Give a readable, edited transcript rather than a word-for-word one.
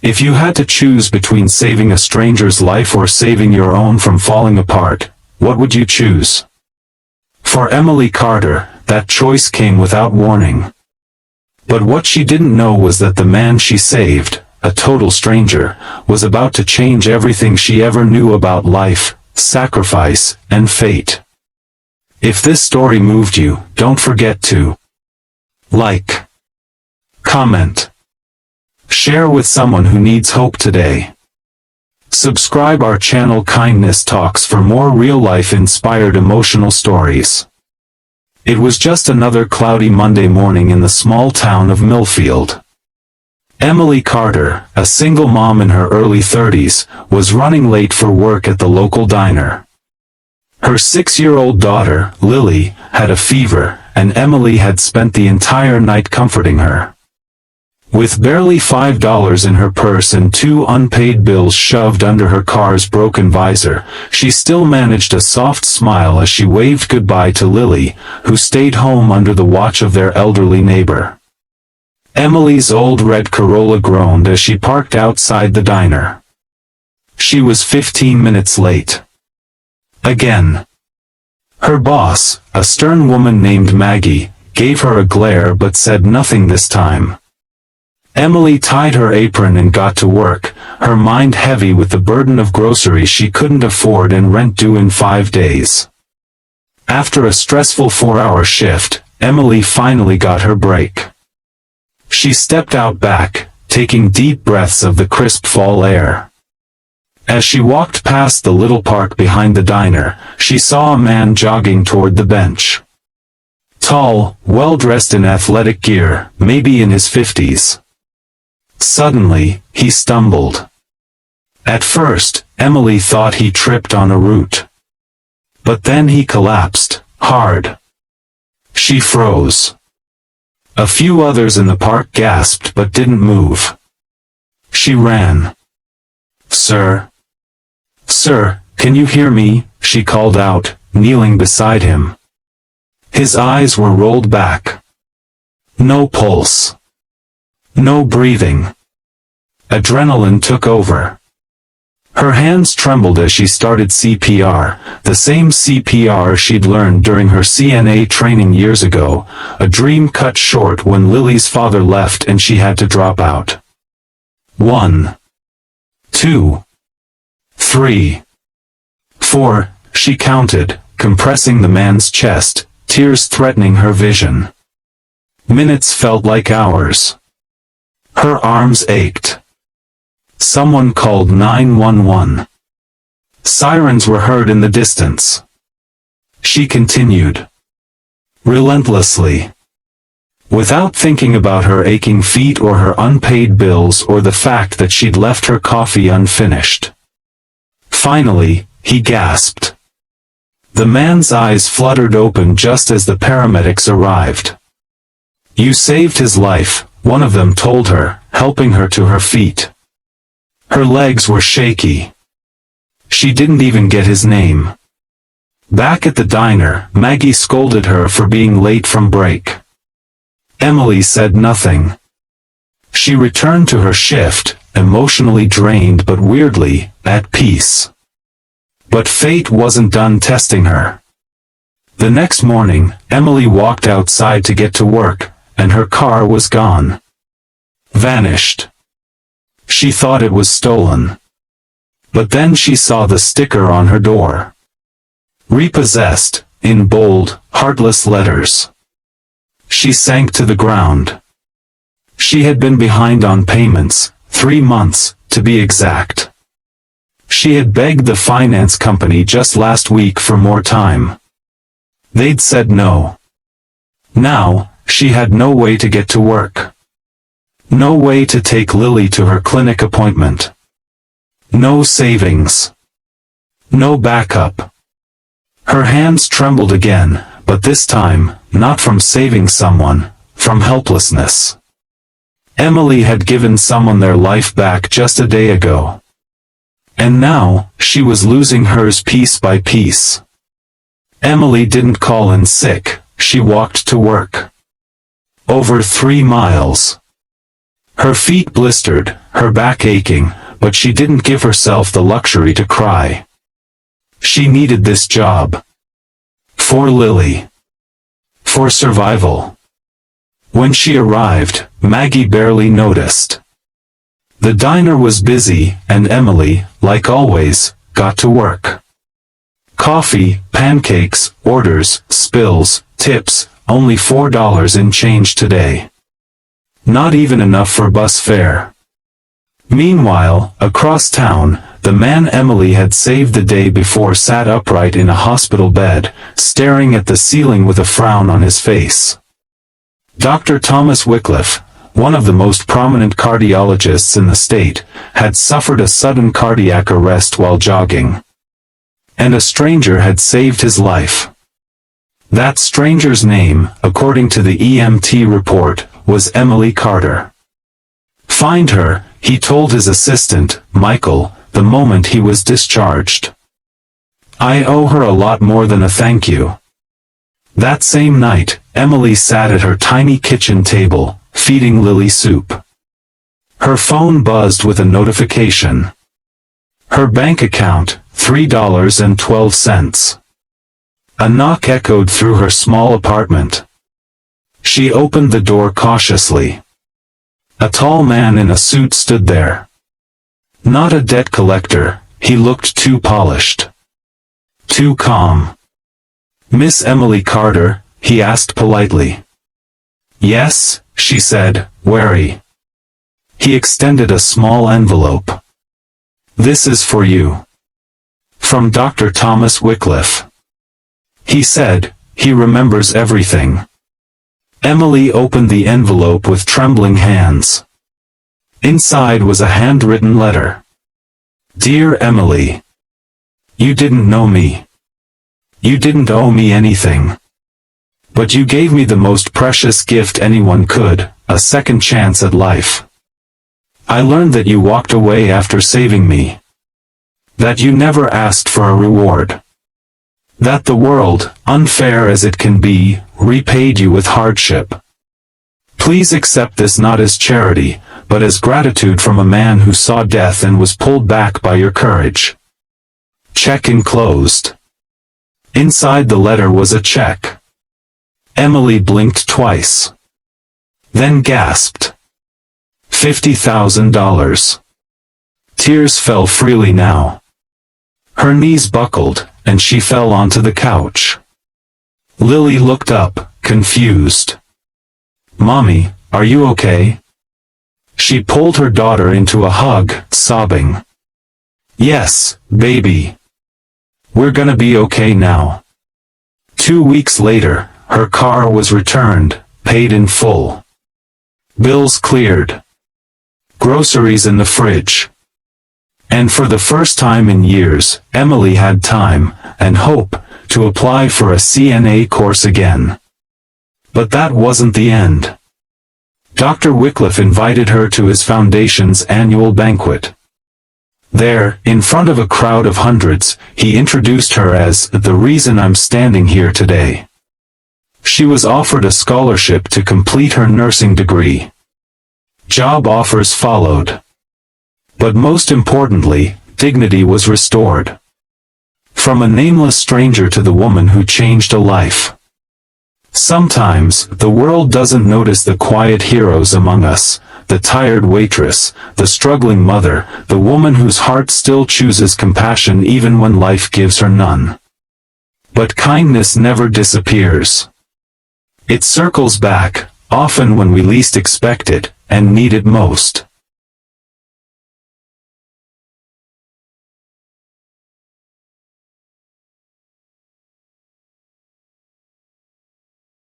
If you had to choose between saving a stranger's life or saving your own from falling apart, what would you choose? For Emily Carter, that choice came without warning. But what she didn't know was that the man she saved, a total stranger, was about to change everything she ever knew about life, sacrifice, and fate. If this story moved you, don't forget to like, comment, share with someone who needs hope today. Subscribe our channel Kindness Talks for more real-life inspired emotional stories. It was just another cloudy Monday morning in the small town of Millfield. Emily Carter, a single mom in her early 30s, was running late for work at the local diner. Her 6-year-old daughter, Lily, had a fever, and Emily had spent the entire night comforting her. With barely $5 in her purse and 2 unpaid bills shoved under her car's broken visor, she still managed a soft smile as she waved goodbye to Lily, who stayed home under the watch of their elderly neighbor. Emily's old red Corolla groaned as she parked outside the diner. She was 15 minutes late. Again. Her boss, a stern woman named Maggie, gave her a glare but said nothing this time. Emily tied her apron and got to work, her mind heavy with the burden of groceries she couldn't afford and rent due in 5 days. After a stressful 4-hour shift, Emily finally got her break. She stepped out back, taking deep breaths of the crisp fall air. As she walked past the little park behind the diner, she saw a man jogging toward the bench. Tall, well-dressed in athletic gear, maybe in his 50s. Suddenly, he stumbled. At first, Emily thought he tripped on a root. But then he collapsed, hard. She froze. A few others in the park gasped but didn't move. She ran. "Sir? Sir, can you hear me?" she called out, kneeling beside him. His eyes were rolled back. No pulse. No breathing. Adrenaline took over. Her hands trembled as she started CPR, the same CPR she'd learned during her CNA training years ago, a dream cut short when Lily's father left and she had to drop out. 1, 2, 3, 4, she counted, compressing the man's chest, tears threatening her vision. Minutes felt like hours. Her arms ached. Someone called 911. Sirens were heard in the distance. She continued. Relentlessly. Without thinking about her aching feet or her unpaid bills or the fact that she'd left her coffee unfinished. Finally, he gasped. The man's eyes fluttered open just as the paramedics arrived. "You saved his life," one of them told her, helping her to her feet. Her legs were shaky. She didn't even get his name. Back at the diner, Maggie scolded her for being late from break. Emily said nothing. She returned to her shift, emotionally drained but weirdly, at peace. But fate wasn't done testing her. The next morning, Emily walked outside to get to work, and her car was gone. Vanished. She thought it was stolen. But then she saw the sticker on her door. Repossessed, in bold, heartless letters. She sank to the ground. She had been behind on payments, 3 months, to be exact. She had begged the finance company just last week for more time. They'd said no. Now, she had no way to get to work. No way to take Lily to her clinic appointment. No savings. No backup. Her hands trembled again, but this time, not from saving someone, from helplessness. Emily had given someone their life back just a day ago. And now, she was losing hers piece by piece. Emily didn't call in sick, she walked to work. Over 3 miles. Her feet blistered, her back aching, but she didn't give herself the luxury to cry. She needed this job. For Lily. For survival. When she arrived, Maggie barely noticed. The diner was busy, and Emily, like always, got to work. Coffee, pancakes, orders, spills, tips, only $4 in change today. Not even enough for bus fare. Meanwhile, across town, the man Emily had saved the day before sat upright in a hospital bed, staring at the ceiling with a frown on his face. Dr. Thomas Wycliffe, one of the most prominent cardiologists in the state, had suffered a sudden cardiac arrest while jogging. And a stranger had saved his life. That stranger's name, according to the EMT report, was Emily Carter. Find her, he told his assistant, Michael, the moment he was discharged. I owe her a lot more than a thank you. That same night, Emily sat at her tiny kitchen table, feeding Lily soup. Her phone buzzed with a notification. Her bank account, $3.12. A knock echoed through her small apartment. She opened the door cautiously. A tall man in a suit stood there. Not a debt collector, he looked too polished. Too calm. Miss Emily Carter, he asked politely. Yes, she said, wary. He extended a small envelope. This is for you. From Dr. Thomas Wycliffe. He said, he remembers everything. Emily opened the envelope with trembling hands. Inside was a handwritten letter. Dear Emily. You didn't know me. You didn't owe me anything. But you gave me the most precious gift anyone could, a second chance at life. I learned that you walked away after saving me. That you never asked for a reward. That the world, unfair as it can be, repaid you with hardship. Please accept this not as charity, but as gratitude from a man who saw death and was pulled back by your courage. Check enclosed. Inside the letter was a check. Emily blinked twice. Then gasped. $50,000. Tears fell freely now. Her knees buckled, and she fell onto the couch. Lily looked up, confused. Mommy, are you okay? She pulled her daughter into a hug, sobbing. Yes, baby. We're gonna be okay now. 2 weeks later, her car was returned, paid in full. Bills cleared. Groceries in the fridge. And for the first time in years, Emily had time, and hope, to apply for a CNA course again. But that wasn't the end. Dr. Wycliffe invited her to his foundation's annual banquet. There, in front of a crowd of hundreds, he introduced her as the reason I'm standing here today. She was offered a scholarship to complete her nursing degree. Job offers followed. But most importantly, dignity was restored. From a nameless stranger to the woman who changed a life. Sometimes, the world doesn't notice the quiet heroes among us, the tired waitress, the struggling mother, the woman whose heart still chooses compassion even when life gives her none. But kindness never disappears. It circles back, often when we least expect it, and need it most.